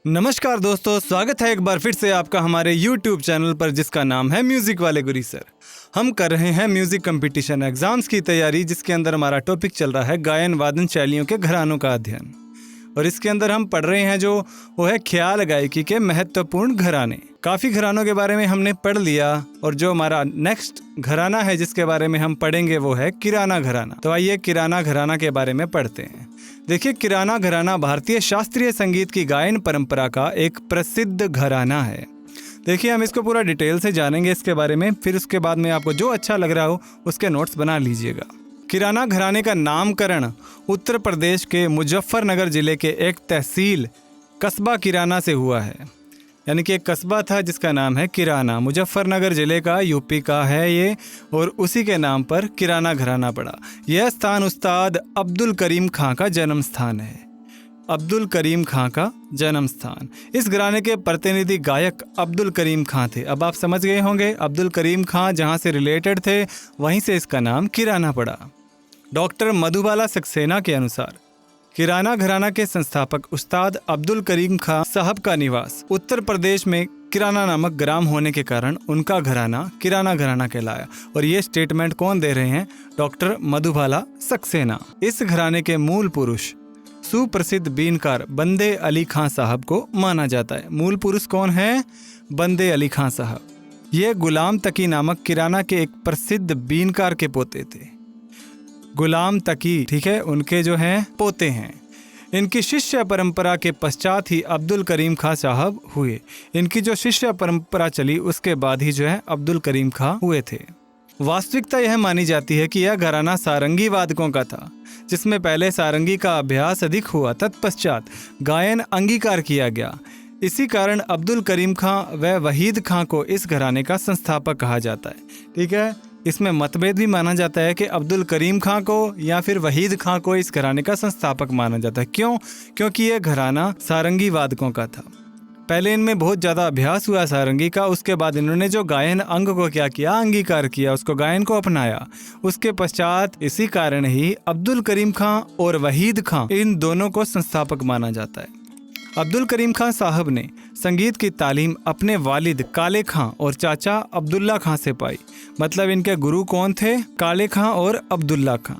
नमस्कार दोस्तों, स्वागत है एक बार फिर से आपका हमारे YouTube चैनल पर जिसका नाम है म्यूज़िक वाले गुरी सर। हम कर रहे हैं म्यूज़िक कंपटीशन एग्ज़ाम्स की तैयारी, जिसके अंदर हमारा टॉपिक चल रहा है गायन वादन शैलियों के घरानों का अध्ययन। और इसके अंदर हम पढ़ रहे हैं जो वो है ख्याल गायकी के महत्वपूर्ण घराने। काफ़ी घरानों के बारे में हमने पढ़ लिया और जो हमारा नेक्स्ट घराना है जिसके बारे में हम पढ़ेंगे वो है किराना घराना। तो आइए किराना घराना के बारे में पढ़ते हैं। देखिए, किराना घराना भारतीय शास्त्रीय संगीत की गायन परंपरा का एक प्रसिद्ध घराना है। देखिए, हम इसको पूरा डिटेल से जानेंगे इसके बारे में, फिर उसके बाद में आपको जो अच्छा लग रहा हो उसके नोट्स बना लीजिएगा। किराना घराने का नामकरण उत्तर प्रदेश के मुजफ्फरनगर जिले के एक तहसील कस्बा किराना से हुआ है। यानी कि एक कस्बा था जिसका नाम है किराना, मुजफ्फरनगर जिले का, यूपी का है ये, और उसी के नाम पर किराना घराना पड़ा। यह स्थान उस्ताद अब्दुल करीम खां का जन्म स्थान है। अब्दुल करीम खां का जन्म स्थान। इस घराने के प्रतिनिधि गायक अब्दुल करीम खां थे। अब आप समझ गए होंगे, अब्दुल करीम खां जहां से रिलेटेड थे वहीं से इसका नाम किराना पड़ा। डॉक्टर मधुबाला सक्सेना के अनुसार किराना घराना के संस्थापक उस्ताद अब्दुल करीम खां साहब का निवास उत्तर प्रदेश में किराना नामक ग्राम होने के कारण उनका घराना किराना घराना कहलाया। और ये स्टेटमेंट कौन दे रहे हैं? डॉक्टर मधुबाला सक्सेना। इस घराने के मूल पुरुष सुप्रसिद्ध बीनकार बंदे अली खां साहब को माना जाता है। मूल पुरुष कौन है? बंदे अली खां साहब। ये गुलाम तकी नामक किराना के एक प्रसिद्ध बीनकार के पोते थे। गुलाम तकी, ठीक है, उनके जो हैं पोते हैं। इनकी शिष्य परंपरा के पश्चात ही अब्दुल करीम खां साहब हुए। इनकी जो शिष्य परंपरा चली उसके बाद ही जो है अब्दुल करीम खां हुए थे। वास्तविकता यह मानी जाती है कि यह घराना सारंगी वादकों का था, जिसमें पहले सारंगी का अभ्यास अधिक हुआ, तत्पश्चात गायन अंगीकार किया गया। इसी कारण अब्दुल करीम खां व वहीद खां को इस घराने का संस्थापक कहा जाता है। ठीक है, इसमें मतभेद भी माना जाता है कि अब्दुल करीम खां को या फिर वहीद खां को इस घराने का संस्थापक माना जाता है। क्यों? क्योंकि यह घराना सारंगी वादकों का था। पहले इनमें बहुत ज़्यादा अभ्यास हुआ सारंगी का, उसके बाद इन्होंने जो गायन अंग को क्या किया, अंगीकार किया, उसको गायन को अपनाया। उसके पश्चात इसी कारण ही अब्दुल करीम खां और वहीद खां इन दोनों को संस्थापक माना जाता है। अब्दुल करीम खां साहब ने संगीत की तालीम अपने वालिद काले खां और चाचा अब्दुल्ला खां से पाई। मतलब इनके गुरु कौन थे? काले खां और अब्दुल्ला खां।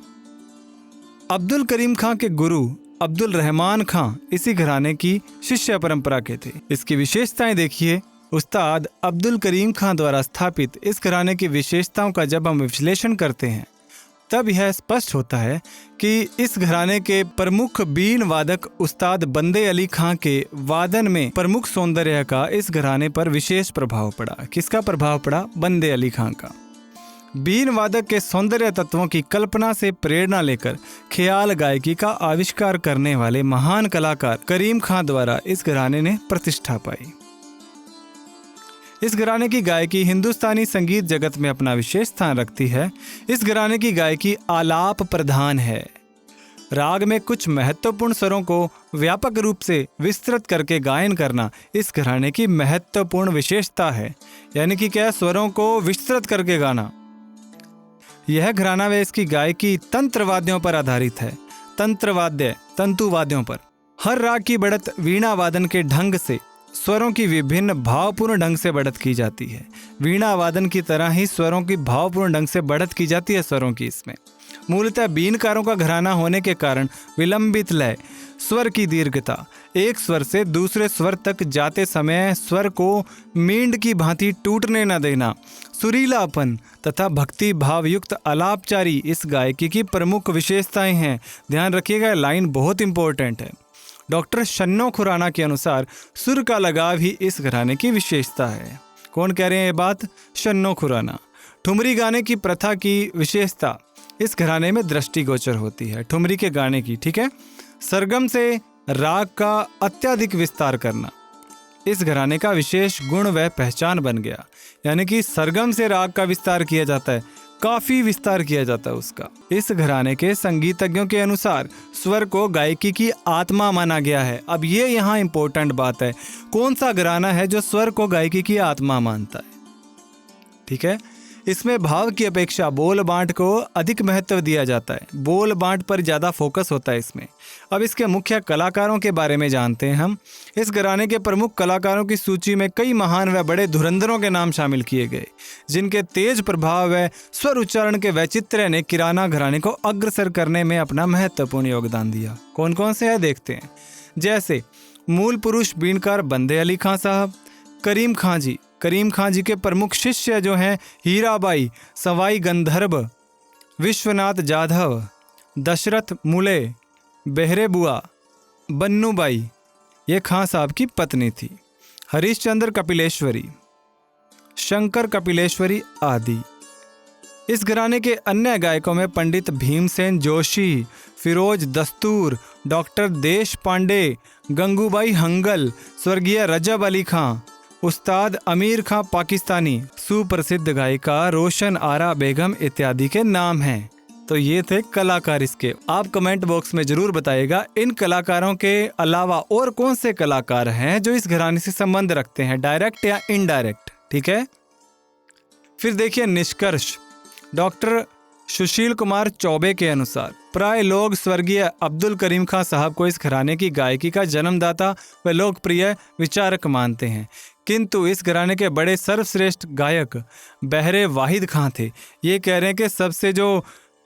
अब्दुल करीम खां के गुरु अब्दुल रहमान खां इसी घराने की शिष्य परंपरा के थे। इसकी विशेषताएं देखिए। उस्ताद अब्दुल करीम खां द्वारा स्थापित इस घराने की विशेषताओं का जब हम विश्लेषण करते हैं तब यह स्पष्ट होता है कि इस घराने के प्रमुख बीन वादक उस्ताद बंदे अली खां के वादन में प्रमुख सौंदर्य का इस घराने पर विशेष प्रभाव पड़ा। किसका प्रभाव पड़ा? बंदे अली खां का। बीन वादक के सौंदर्य तत्वों की कल्पना से प्रेरणा लेकर ख्याल गायकी का आविष्कार करने वाले महान कलाकार करीम खां द्वारा इस घराने ने प्रतिष्ठा पाई। इस घराने की गायकी हिंदुस्तानी संगीत जगत में अपना विशेष स्थान रखती है। इस घराने की गायकी आलाप प्रधान है। राग में कुछ महत्वपूर्ण स्वरों को व्यापक रूप से विस्तृत करके गायन करना इस घराने की महत्वपूर्ण विशेषता है। यानी कि क्या? स्वरों को विस्तृत करके गाना। यह घराना व इसकी गायकी तंत्रवाद्यों पर आधारित है। तंत्रवाद्य, तंतुवाद्यों पर। हर राग की बढ़त वीणा वादन के ढंग से स्वरों की विभिन्न भावपूर्ण ढंग से बढ़त की जाती है। वीणा वादन की तरह ही स्वरों की भावपूर्ण ढंग से बढ़त की जाती है स्वरों की। इसमें मूलतः बीनकारों का घराना होने के कारण विलंबित लय, स्वर की दीर्घता, एक स्वर से दूसरे स्वर तक जाते समय स्वर को मींड की भांति टूटने न देना, सुरीलापन तथा भक्ति भाव युक्त आलापचारी इस गायकी की प्रमुख विशेषताएं हैं। ध्यान रखिएगा, लाइन बहुत इंपॉर्टेंट है। डॉक्टर शन्नो खुराना के अनुसार सुर का लगाव ही इस घराने की विशेषता है। कौन कह रहे हैं ये बात? शन्नो खुराना। ठुमरी गाने की प्रथा की विशेषता इस घराने में दृष्टिगोचर होती है, ठुमरी के गाने की। ठीक है, सरगम से राग का अत्यधिक विस्तार करना इस घराने का विशेष गुण व पहचान बन गया। यानी कि सरगम से राग का विस्तार किया जाता है, काफी विस्तार किया जाता है उसका। इस घराने के संगीतज्ञों के अनुसार स्वर को गायकी की आत्मा माना गया है। अब ये यहाँ इंपॉर्टेंट बात है, कौन सा घराना है जो स्वर को गायकी की आत्मा मानता है? ठीक है, इसमें भाव की अपेक्षा बोल बांट को अधिक महत्व दिया जाता है। बोल बांट पर ज़्यादा फोकस होता है इसमें। अब इसके मुख्य कलाकारों के बारे में जानते हैं हम। इस घराने के प्रमुख कलाकारों की सूची में कई महान व बड़े धुरंधरों के नाम शामिल किए गए, जिनके तेज प्रभाव व स्वर उच्चारण के वैचित्र्य ने किराना घराने को अग्रसर करने में अपना महत्वपूर्ण योगदान दिया। कौन कौन से है देखते हैं। जैसे मूल पुरुष बीनकार बंदे अली खां साहब, करीम खां जी के प्रमुख शिष्य जो हैं हीराबाई, सवाई गंधर्व, विश्वनाथ जाधव, दशरथ मुले, बेहरे बुआ, बन्नूबाई, ये खां साहब की पत्नी थी। हरीशचंद्र कपिलेश्वरी, शंकर कपिलेश्वरी आदि। इस घराने के अन्य गायकों में पंडित भीमसेन जोशी, फिरोज दस्तूर, डॉक्टर देश पांडे, गंगूबाई हंगल, स्वर्गीय रजब अली खां, उस्ताद अमीर खां पाकिस्तानी, सुप्रसिद्ध गायिका रोशन आरा बेगम इत्यादि के नाम हैं। तो ये थे कलाकार इसके। आप कमेंट बॉक्स में जरूर बताइएगा इन कलाकारों के अलावा और कौन से कलाकार हैं जो इस घराने से संबंध रखते हैं, डायरेक्ट या इनडायरेक्ट। ठीक है, फिर देखिए निष्कर्ष। डॉक्टर सुशील कुमार चौबे के अनुसार प्राय लोग स्वर्गीय अब्दुल करीम खां साहब को इस घराने की गायकी का जन्मदाता व लोकप्रिय विचारक मानते हैं, किंतु इस घराने के बड़े सर्वश्रेष्ठ गायक बहरे वाहिद खां थे। ये कह रहे हैं कि सबसे जो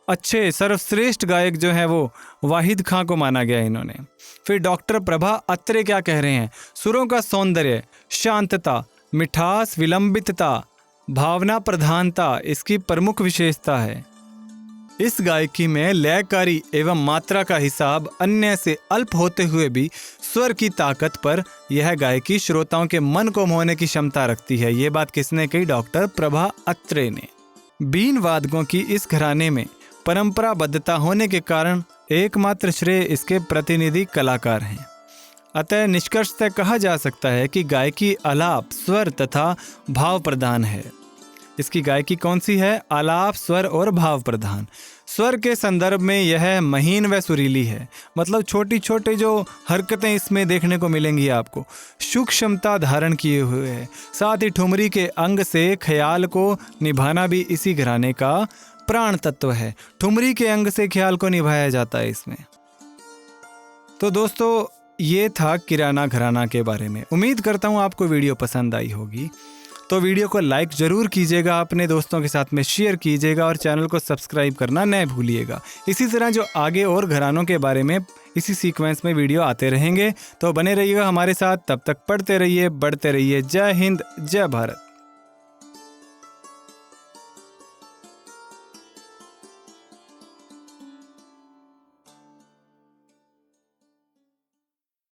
अच्छे सर्वश्रेष्ठ गायक जो हैं वो वाहिद खां को माना गया इन्होंने। फिर डॉक्टर प्रभा अत्रे क्या कह रहे हैं, सुरों का सौंदर्य, शांतता, मिठास, विलंबितता, भावना प्रधानता इसकी प्रमुख विशेषता है। इस गायकी में लयकारी एवं मात्रा का हिसाब अन्य से अल्प होते हुए भी स्वर की ताकत पर यह गायकी श्रोताओं के मन को मोहने की क्षमता रखती है। ये बात किसने कही? डॉक्टर प्रभा अत्रे ने। बीन वादकों की इस घराने में परंपराबद्धता होने के कारण एकमात्र श्रेय इसके प्रतिनिधि कलाकार हैं। अतः निष्कर्षतः कहा जा सकता है कि गायकी आलाप, स्वर तथा भाव प्रधान है। इसकी गायकी कौन सी है? आलाप, स्वर और भाव प्रधान। स्वर के संदर्भ में यह महीन व सुरीली है, मतलब छोटी छोटी जो हरकतें इसमें देखने को मिलेंगी आपको, सूक्ष्मता धारण किए हुए है। साथ ही ठुमरी के अंग से ख्याल को निभाना भी इसी घराने का प्राण तत्व है। ठुमरी के अंग से ख्याल को निभाया जाता है इसमें। तो दोस्तों ये था किराना घराना के बारे में। उम्मीद करता हूँ आपको वीडियो पसंद आई होगी। तो वीडियो को लाइक ज़रूर कीजिएगा, अपने दोस्तों के साथ में शेयर कीजिएगा और चैनल को सब्सक्राइब करना न भूलिएगा। इसी तरह जो आगे और घरानों के बारे में इसी सीक्वेंस में वीडियो आते रहेंगे, तो बने रहिएगा हमारे साथ। तब तक पढ़ते रहिए, बढ़ते रहिए। जय हिंद, जय भारत।